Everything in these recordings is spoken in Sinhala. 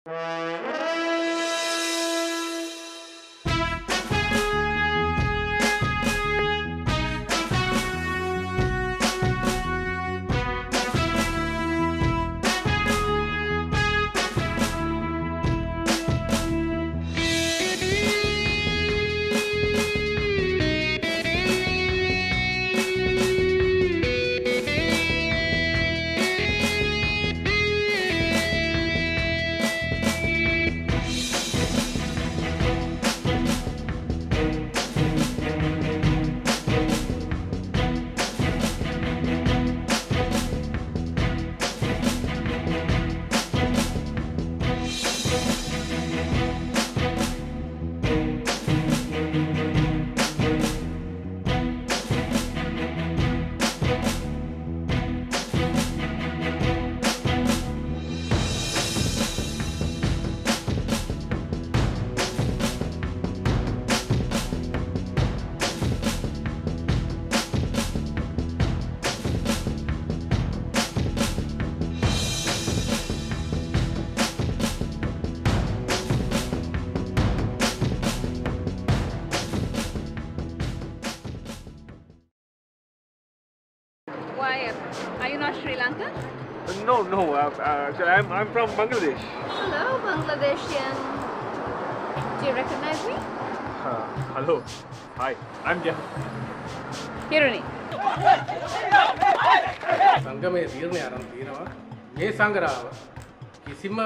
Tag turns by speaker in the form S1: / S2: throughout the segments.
S1: Why? Are you not Sri Lankan?
S2: No. Actually, I'm from Bangladesh.
S1: Hello, Bangladeshian. Do you recognize me?
S2: Hello. Hi. I'm Jeff.
S1: Hiruni.
S3: සංගමයේ තීරණය අරන් තියෙනවා මේ සංග්‍රහව කිසිම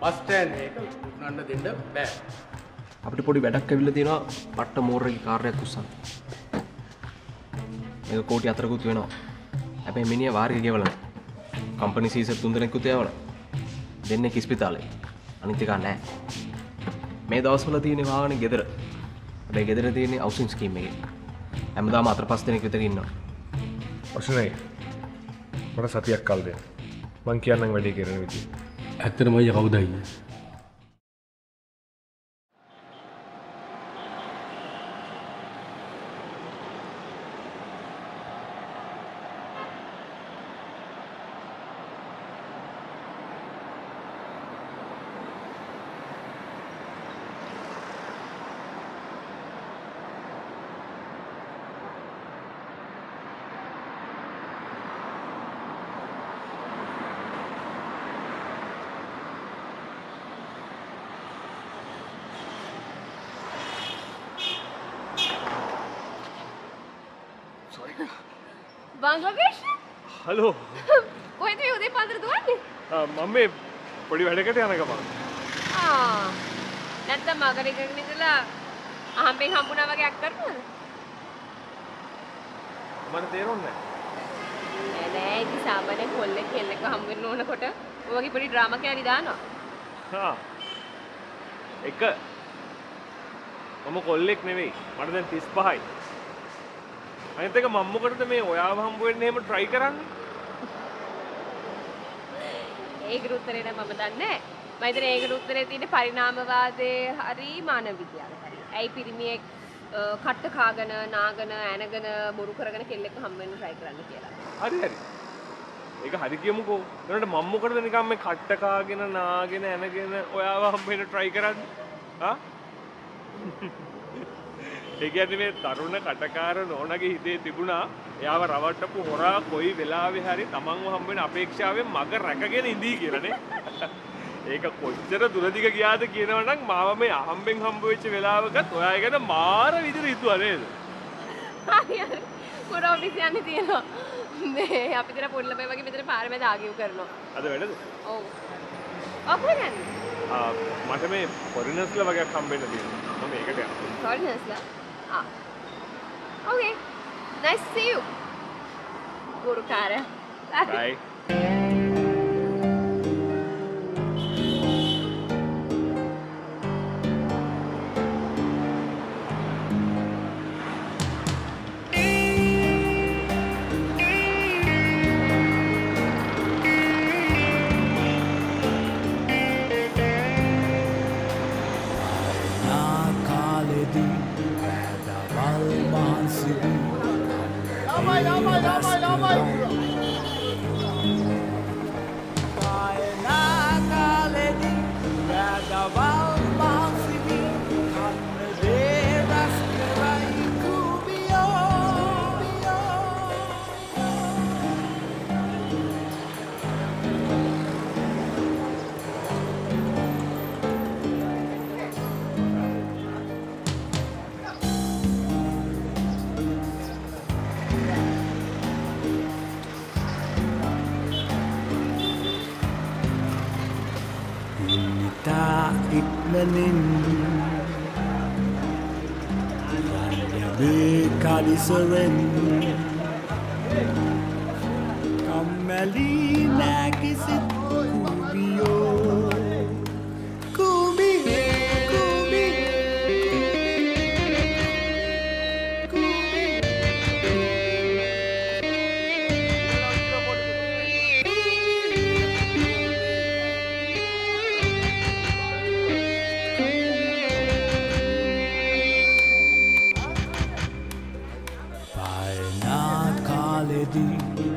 S3: බස් ස්ටෑන්ඩ් එකක උන්නන්න දෙන්න බෑ.
S4: අපිට පොඩි වැඩක් ඇවිල්ලා තියෙනවා පට්ට මෝරගේ කාර්යයක් උස්සන්න. මේක කෝටි 4කුත් වෙනවා. හැබැයි මිනිහා වාරික ගෙවලා නැහැ. Company Caesar 3 දෙනෙකුත් යවලා. දෙන්නේ කිස්පිතාලේ. අනිත් එක නැහැ. මේ දවස්වල තියෙන වාහනේ ගෙදර. හැබැයි ගෙදර තියෙන්නේ හවුසින් ස්කීම් එකේ. හැමදාම 4-5 දෙනෙක් විතර ඉන්නවා.
S2: ඔෂනේ. මට සතියක් කල් දෙන්න. මං කියන්නම් වැඩේ කරන විදිහ.
S3: ඇත්තටම අයියා කවුද අයියා?
S1: Bangladesh?
S2: Hello.
S1: කොහෙද මේ උදේ පාන්දර දුවන්නේ?
S2: මම මේ පොඩි වැඩකට යන ගමන්.
S1: නැත්තම් මගර එකකින් ඉඳලා අහම්බෙන් හම්බුණා වගේ අක් කරනවද?
S2: මට තේරෙන්නේ
S1: නැහැ. නෑ ඉතින් සාමාන්‍යයෙන් කොල්ලෙක් කෙල්ලෙක් හම්බ වෙන්න ඕනකොට ඔය වගේ පොඩි ඩ්‍රාමා කෑලි දානවා.
S2: එක මම කොල්ලෙක් නෙවෙයි. මට දැන් 35යි. අනිත් එක මම මොකටද මේ ඔයාව හම්බ වෙන්න එහෙම try කරන්නේ?
S1: ඒකට උත්තරේ නම් මම දන්නේ නැහැ. මම හිතන්නේ ඒකට උත්තරේ තියෙන්නේ පරිණාමවාදයේ හරි මානව විද්‍යාවේ හරි. ඇයි පිරිමියෙක් කට්ට කාගෙන නාගෙන ඇනගෙන බොරු කරගෙන කෙල්ලෙක් හම්බ වෙන්න try කරන්න කියලා.
S2: හරි. ඒක හරි කියමුකෝ. ඒකට මම මොකටද නිකන් මේ කට්ට කාගෙන නාගෙන ඇනගෙන ඔයාව හම්බ වෙන්න try කරන්නේ? ඒ කියන්නේ මේ තරුණ කටකාර නෝනගේ හිතේ තිබුණා එයාව රවට්ටපු හොරා කොයි වෙලාවෙ හරි තමන්ව හම්බ වෙන අපේක්ෂාවෙන් මග රැකගෙන ඉඳී කියලානේ. ඒක කොච්චර දුරදිග ගියාද කියනවනම් මාව මේ අහම්බෙන් හම්බ වෙච්ච වෙලාවකත් ඔයා ගැන මාර විදිහට හිතුවා නේද?
S1: හරි. පොර ඔෆිස් යන්නේ තියෙනවා. මේ අපි දෙන පොඩි ළමයි වගේ මෙතන පාරේ මැද ආගියු කරනවා.
S2: අද වැඩද?
S1: ඔව්. ඔක්කොම යන්නේ.
S2: මට මේ ෆොරිනර්ස්ලා වගේ හම්බෙන්න තියෙනවා. මම ඒකට යනවා.
S1: ෆොරිනර්ස්ලා? Okay. Nice to see you. Guru cara.
S2: Bye.
S5: රැදවල් මාසිවි කන්නදේ රැස් කරයි ඉක්මනින් යන්නේ කලිසරෙන් කම්මැලි නෑ කිසිත් කුඹියෝ කුඹි කුඹි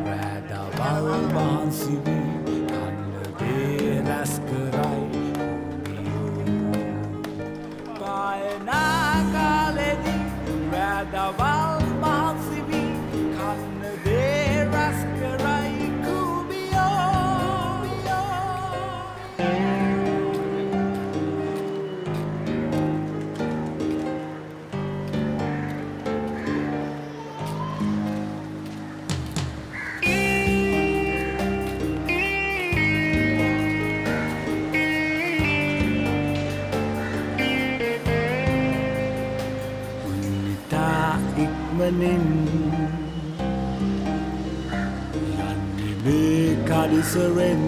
S5: රැදවල් මාසිවි කන්නදේ රැස් කරයි කුඹියෝ පායනා කාලෙදි රැදවල් මාසිවි කන්නදේ රැස් කරයි ඉක්මනින් යන්නේ මේ කලිසරෙන්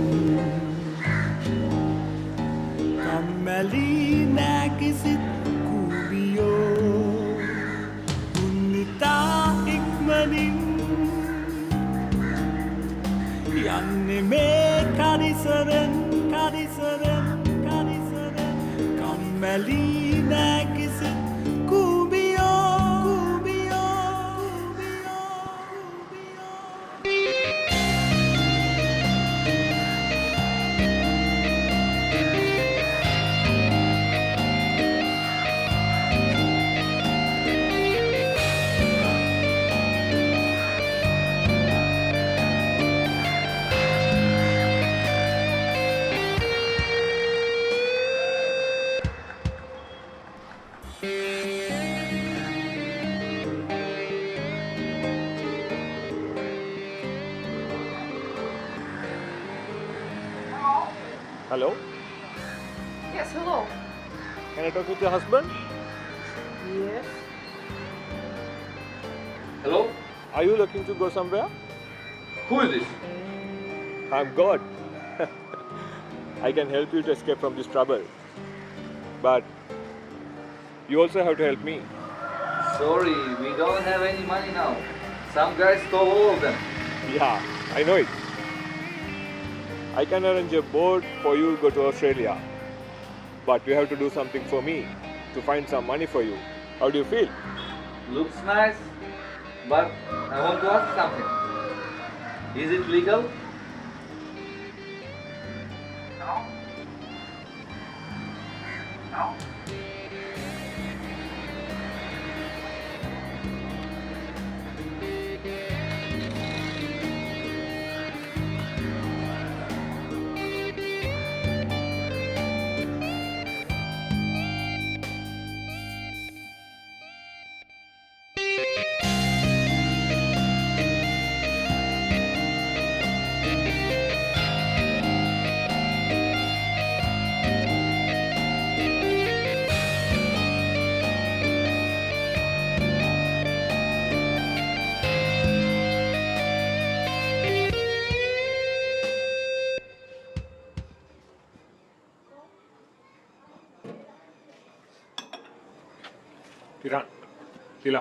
S5: කම්මැලි නෑ කිසිත් කුඹියෝ උන්නිතා ඉක්මනින් යන්නේ මේ කලිසරෙන් කම්මැලි නෑ කිසිත්
S2: Hello?
S1: Yes, hello.
S2: Can I talk with your husband?
S1: Yes.
S6: Hello?
S2: Are you looking to go somewhere?
S6: Who is this?
S2: I'm God. I can help you to escape from this trouble. But you also have to help me.
S6: Sorry, we don't have any money now. Some guys stole all of them.
S2: Yeah, I know it. I can arrange a boat for you to go to Australia. But you have to do something for me to find some money for you. How do you feel?
S6: Looks nice, but I want to ask something. Is it legal?
S7: No. No.
S2: තිරන් තිලා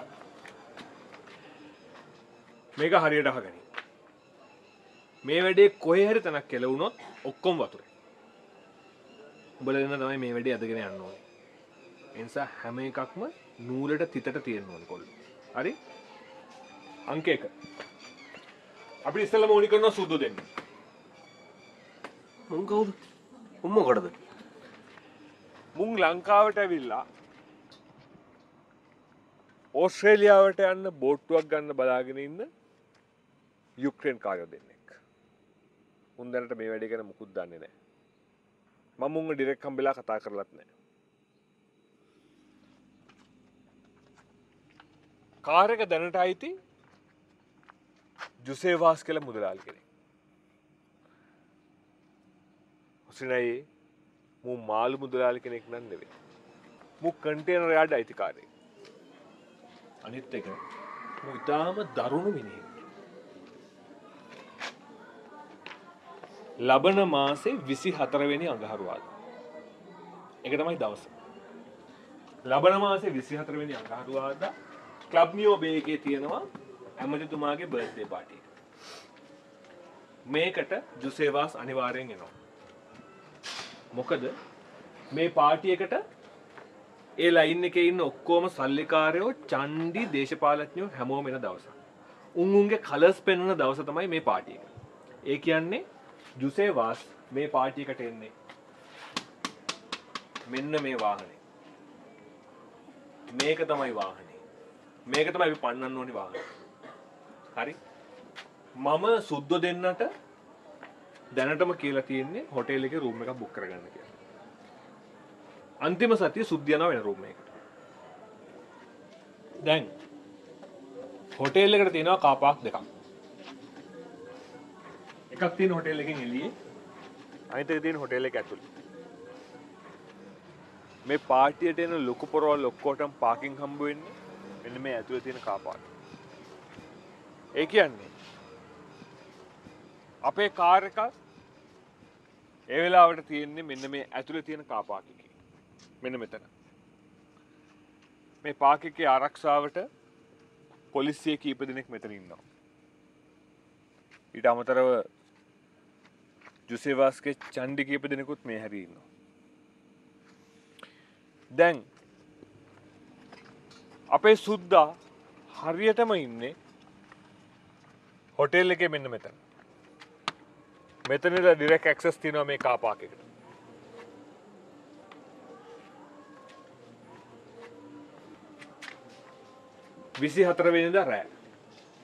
S2: මේක හරියට අහගනි. මේ වැඩේ කොහේ හරි තැනක් කෙලවුණොත් ඔක්කොම වතුරේ. උඹලා දෙන්න තමයි මේ වැඩේ අදගෙන යන්න ඕනේ. ඒ නිසා හැම එකක්ම නූලට තිතට තියෙන්න ඕනේ කොල්ලෝ. හරි? අංක 1. අපි ඉස්සෙල්ලාම ඕනි කරනවා සුදු දෙන්න.
S4: මුන් කවුද? උන් මොකටද?
S2: මුන් ලංකාවට ඇවිල්ලා ඕස්ට්‍රේලියාවට යන්න බෝට්ටුවක් ගන්න බලාගෙන ඉන්න යුක්‍රේන් කාරයෝ දෙන්නෙක්. උන් දැනට මේ වැඩේ ගැන මුකුත් දන්නේ නැහැ. මම උන්ව ඩිරෙක්ට් හම්බෙලා කතා කරලත් නැහැ. කාර් එක දැනට අයිති ජුසේවාස් කියලා මුදලාලි කෙනෙක්. හොසිනයි මු මාළු මුදලාලි කෙනෙක් නම් නෙවෙයි. මු කන්ටේනර් යාඩ් අයිතිකාරයෙක්. අනිත් එක මු ඉතාම දරුණු මිනිහෙක්. ලබන මාසේ 24 වෙනි අඟහරුවාදා. ඒක තමයි දවස. ලබන මාසේ 24 වෙනි අඟහරුවාදා ක්ලබ් නියෝ බේ එකේ තියෙනවා ඇමතිතුමාගේ බර්ත්ඩේ පාටි එක. මේකට ජුසේවාස් අනිවාර්යෙන් එනවා. මොකද මේ පාටි එකට ඒ ලයින් එකේ ඉන්න ඔක්කොම සල්ලිකාරයෝ චණ්ඩි දේශපාලඥයෝ හැමෝම එන දවසක්. උන්ගේ කලර්ස් පෙන්වන දවස තමයි මේ පාටි එක. ඒ කියන්නේ ජුසේවාස් මේ පාටි එකට එන්නේ මෙන්න මේ වාහනේ. මේක තමයි වාහනේ. මේක තමයි අපි පන්නන්න ඕනි වාහනේ. හරි? මම සුද්දෝ දෙන්නට දැනටම කියලා තියෙන්නේ හොටෙල් එකේ රූම් එකක් බුක් කරගන්න කියලා. අන්තිම සතිය සුද්ද යනවා වෙන රූම් එකකට. දැන් හොටෙල් එකට තියෙනවා කාර් පාක් දෙකක්. එකක් තියෙන හොටෙල් එකෙන් එළියේ අනිත් එක තියෙන හොටෙල් එක ඇතුලේ. මේ පාටියට එන ලොකු පොරවල් ඔක්කොටම පාකින් හම්බ වෙන්නේ මෙන්න මේ ඇතුලේ තියෙන කාර් පාක්. ඒ කියන්නේ අපේ කාර් එක ඒ වෙලාවට තියෙන්නේ මෙන්න මේ ඇතුලේ තියෙන කාර් පාක් එකේ. මෙන්න මෙතන. මේ පාක් එකේ ආරක්ෂාවට පොලිසිය කීප දෙනෙක් මෙතන ඉන්නවා. ඊට අමතරව ජුසේවාස්ගේ චණ්ඩි කීප දෙනෙකුත් මේ හැරී ඉන්නවා. දැන් අපේ සුද්දා හරියටම ඉන්නේ හොටෙල් එකේ මෙන්න මෙතන. මෙතන ඩිරෙක්ට් ඇක්සස් තියෙනවා මේ කාර් පාක් එකට. විසි හතර වෙනිදා රෑ.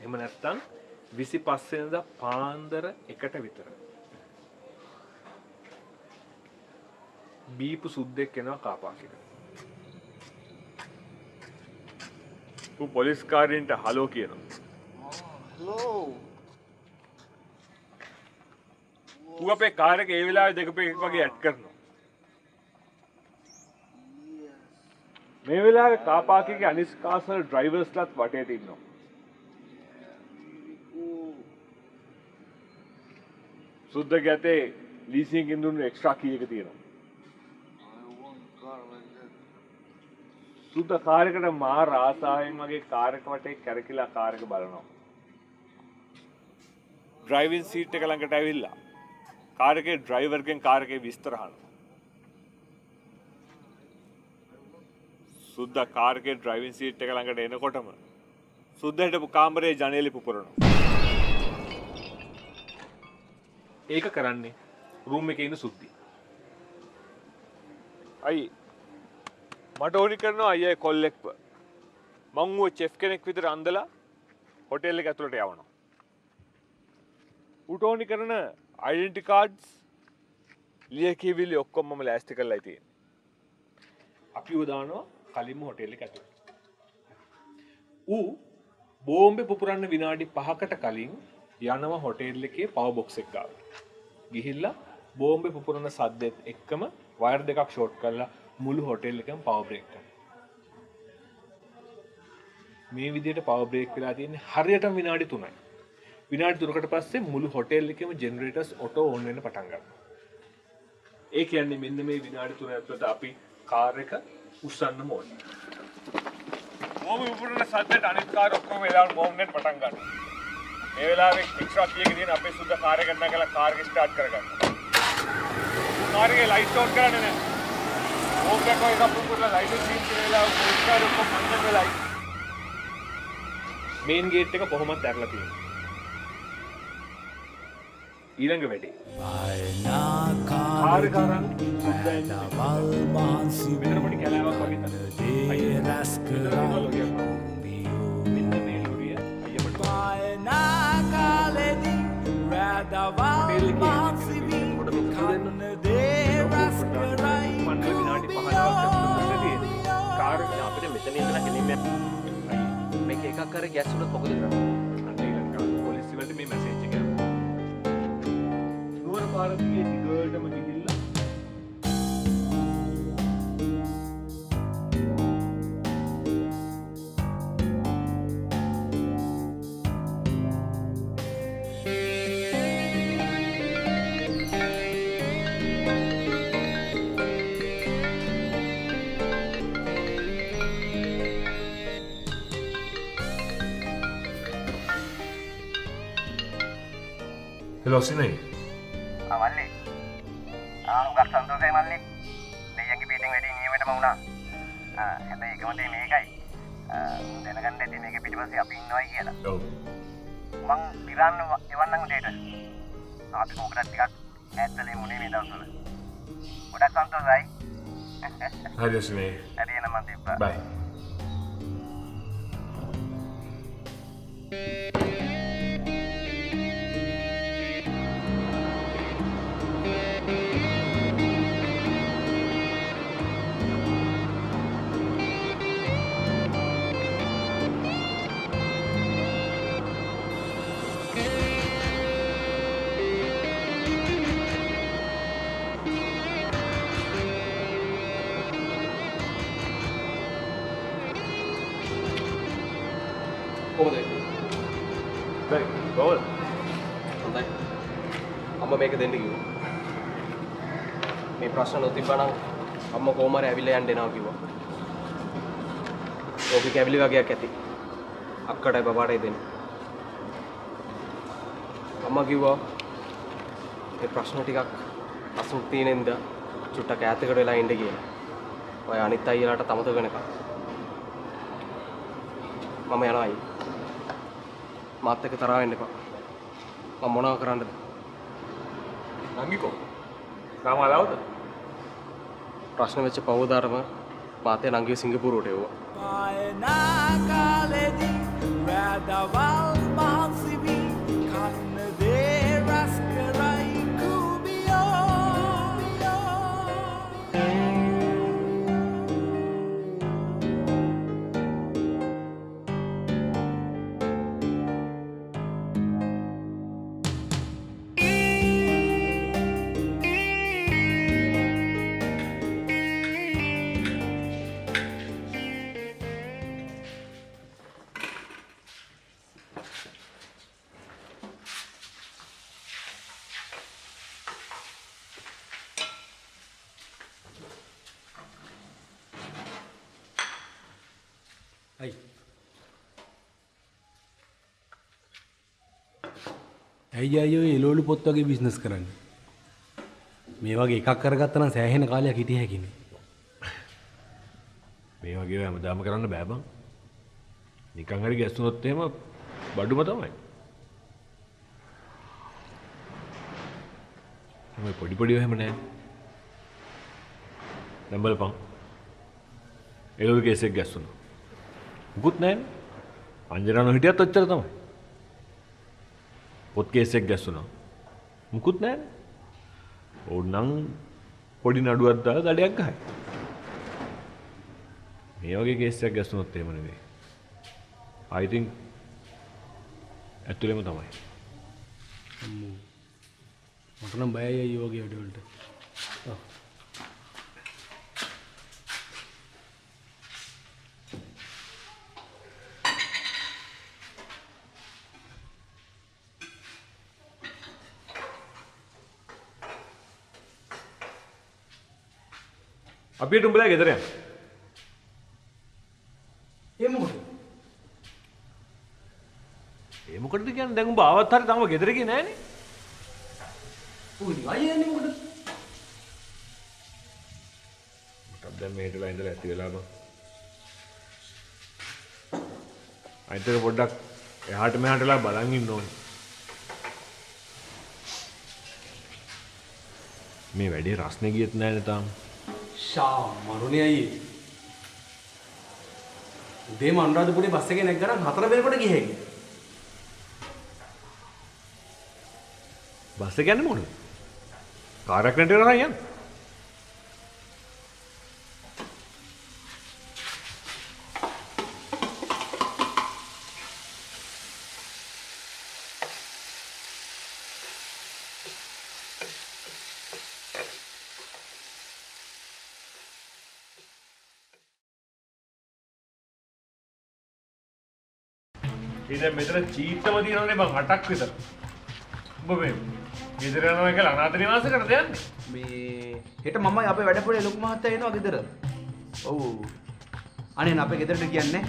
S2: එහෙම නැත්නම් 25 වෙනිදා පාන්දර 1ට විතර. බීපු සුද්දෙක් එනවා කාර් පාක් එකට. ඌ පොලිස් කාර්යයට හලෝ කියනවා. හලෝ. ඌ අපේ කාර් එක ඒ වෙලාවේ දෙකපෙක් වගේ ඇඩ් කරනවා. මේ වෙලාවේ කාර් පාක් එකේ අනිස් කාසල් ඩ්‍රයිවර්ස්ලාත් වටේට ඉන්නවා. සුද්දගේ අතේ ලීසින් එකෙන් දුන්නු එක්ස්ට්‍රා කී එක තියෙනවා. සුද්ද කාර් එකට මාර ආසාවෙන් වගේ කාර් එක වටේ කැරකිලා කාර් එක බලනවා. ඩ්‍රයිවිං සීට් එක ළඟට ඇවිල්ලා කාර් එකේ ඩ්‍රයිවර්ගෙන් කාර් එකේ විස්තර අහනවා. සුද්දා කාර් එකේ ඩ්‍රයිවිං සීට් එක ළඟට එනකොටම සුද්දා හිටපු කාමරේ ජනේලෙ පුපුරනවා. ඒක කරන්නේ රූම් එකේ ඉන්න සුද්දි. අයි මට ඕනි කරනවා අයියා කොල්ලෙක්ව. මං ඌ චෙෆ් කෙනෙක් විතර අන්දලා හොටෙල් එක ඇතුළට යවනවා. ඌට ඕනි කරන ඩෙන්ටිටි කාඩ්ස් ලියකියවිලි ඔක්කොම මම ලෑස්ති කරලා තියෙන්නේ. අපිව දානවා කලින්ම හොටෙල් එක ඇතුළට. ඌ බෝම්බේ පුපුරන්න විනාඩි 5කට කලින් යනවා හොටෙල් එකේ පවර් බොක්ස් එක ගාවට. ගිහිල්ලා බෝම්බේ පුපුරන සද්දෙත් එක්කම වයර් දෙකක් ෂෝට් කරලා මුළු හොටෙල් එකම පවර් බ්‍රේක් කරනවා. මේ විදිහට පවර් බ්‍රේක් වෙලා තියෙන්නේ හරියටම විනාඩි 3යි. විනාඩි 3කට පස්සේ මුළු හොටෙල් එකේම ජෙනරේටර්ස් ඔටෝ ඕන් වෙන්න පටන් ගන්නවා. ඒ කියන්නේ මෙන්න මේ විනාඩි 3 ඇතුළත අපි කාර් එක උස්සන්නම ඕනේ. බෝම්බ පුපුරන සද්දෙට අනිත් කාර් ඔක්කොම වෙලාවට බෝම්බ් ගෙන් පටන් ගන්නවා. මේ වෙලාවේ එක්ස්ට්‍රා කීයක තියෙන අපේ සුද්ද කාර් එක ගන්නකලා කාර් එක ස්ටාර්ට් කරගන්නවා. කාර් එකේ ලයිට් ඔන් කරන්නේ නැහැ. බෝම්බ් එක කොයි කපුපුරලා ලයිට් එක සීන් කියලා පොලිස් කාර් ඔක්කොම මන්දන් වෙලායි. මේන් ගේට් එක කොහොමද ඇරලා තියෙන්නේ. ඊළඟ වැඩේ.
S5: ආයනාකාරකරන් දවල් මාන්සි
S2: මෙතන පොඩි කැලාවක් වගේ තමයි.
S5: දේ රැස් කරයි
S2: මෙන්න මේ ලොරිය අයියපට
S5: ආයනාකාලෙදි රැදවල් මාන්සි කන්න දේ රැස් කරයි
S2: මණ්ඩල විනාඩි 15ක් කාර් අපිට මෙතන ඉඳලා ගෙනින්න
S4: මේක එකක් කරේ ගෑස් වලත් මොකද කරන්නේ?
S2: අන්න ඊළඟ පොලිසිය වලට මේ මැසේජ් එක යනවා. නුවර පාර දිගේ දිගටම ගිහිල්ලා හෙලෝ සිනේ
S7: මල්ලි උගක් සන්තෝෂයි මල්ලි දෙයියන්ගේ පිටින් වැඩි නියමෙටම වුණා හැබැයි එකම දේ මේකයි දැනගන්න ඇති මේක පිටිපස්සේ අපි ඉන්නවයි කියලා
S2: ඔව්
S7: මං පිරන්න එවන්නම් උදේට අපි මොකටද ටිකක් ඈත්වලේ මුනේ මේ දවස්වල ගොඩක් සන්තෝෂයි
S2: හරි සිනේ
S7: හරි එන මන් තිබ්බා
S2: බයි
S4: කොහොමද?
S2: බයි කොහොමද?
S4: හොඳයි. අම්මා මේක දෙන්න කිව්වා. මේ ප්‍රශ්න නොතිබ්බා නම් අම්මා කොහොම හරි ඇවිල්ලා යන්න එනවා කිව්වා. ඕකේ කැවිලි වගේක් ඇති. අක්කටයි බබාටයි දෙන්න. අම්මා කිව්වා මේ ප්‍රශ්න ටිකක් අසුන් තියෙනින්ද චුට්ටක් ඈතකට වෙලා ඉන්න කියලා. ඔය අනිත් අයියලාට තමත වෙනකම්. මම යනවා අයියා. මාත් එක්ක තරහ වෙන්න එපා. මම මොනව කරන්නද?
S2: නංගිකෝ සාමාලාවද?
S4: ප්‍රශ්න වෙච්ච පවදාරම මාතේ නංගිව සිංගප්පූරුවට එවුවා.
S5: ආයනාකාලෙදි රැදවල් මාන්සි කන්න දේ රැස් කරයි
S3: ඇයි අයියෝ එළවලු පොත් වගේ බිස්නස් කරන්නේ? මේ වගේ එකක් කරගත්තා නම් සෑහෙන කාලයක් හිටිය හැකිනේ.
S2: මේ වගේ හැමදාම කරන්න බෑ බං. නිකන් හරි ගැස්සුනොත් එහෙම බඩුම තමයි. මේ පොඩි පොඩි එහෙම නෑ. දැන් බලපන්. එළවලු කේස් එක ගැස්සුණා. මුකුත් නෑනේ. අංජනano හිටියත් ඔච්චර තමයි. පොත් කේස් එක ගැස්සුණා. මුකුත් නෑනේ. ඕන්නම් පොඩි නඩුවක් දාලා දඩයක් ගහයි. මේ වගේ කේස් එකක් ගැස්සුනොත් එහෙම නෙවෙයි. I think ඇතුළේම තමයි.
S3: මට නම් බයයි අයියෝ වගේ වැඩ වලට.
S2: අපිට උඹලා ගෙදර යන්න.
S3: ඒ මොකද?
S2: ඒ මොකටද කියන්නේ? දැන් උඹ ආවත් හරි තාම ගෙදර ගියේ නෑනේ.
S3: ඌ ඉතින් අයියා එන්නේ මොකද?
S2: මට දැන් මේටලා ඉඳලා ඇති වෙලා බං. අයිතර පොඩ්ඩක් එහාට මෙහාටලා බලන් ඉන්න ඕනේ. මේ වැඩේ රස්නේ ගියෙත් නැහැ තාම.
S3: ෂා මරුනේ අයියේ. උදේම අනුරාධපුරේ බස් එකේ නැග ගමන් 4 වෙනකොට ගියේ.
S2: බස් එක යන්නේ මොකද? කාර් එක රෙන්ට් කරලා යන්න. ඉතින් මෙතන චීත්තම තියෙනවනේ බං 8ක් විතර. ඔබ මේ ගෙදර යනවා කියලා අනාථ නිවාසයකටද යන්නේ?
S8: මේ හෙට මමයි අපේ වැඩපොලේ ලොකු මහත්තයා එනවා ගෙදර. ඔව්. අනේ අපේ ගෙදරට කියන්නේ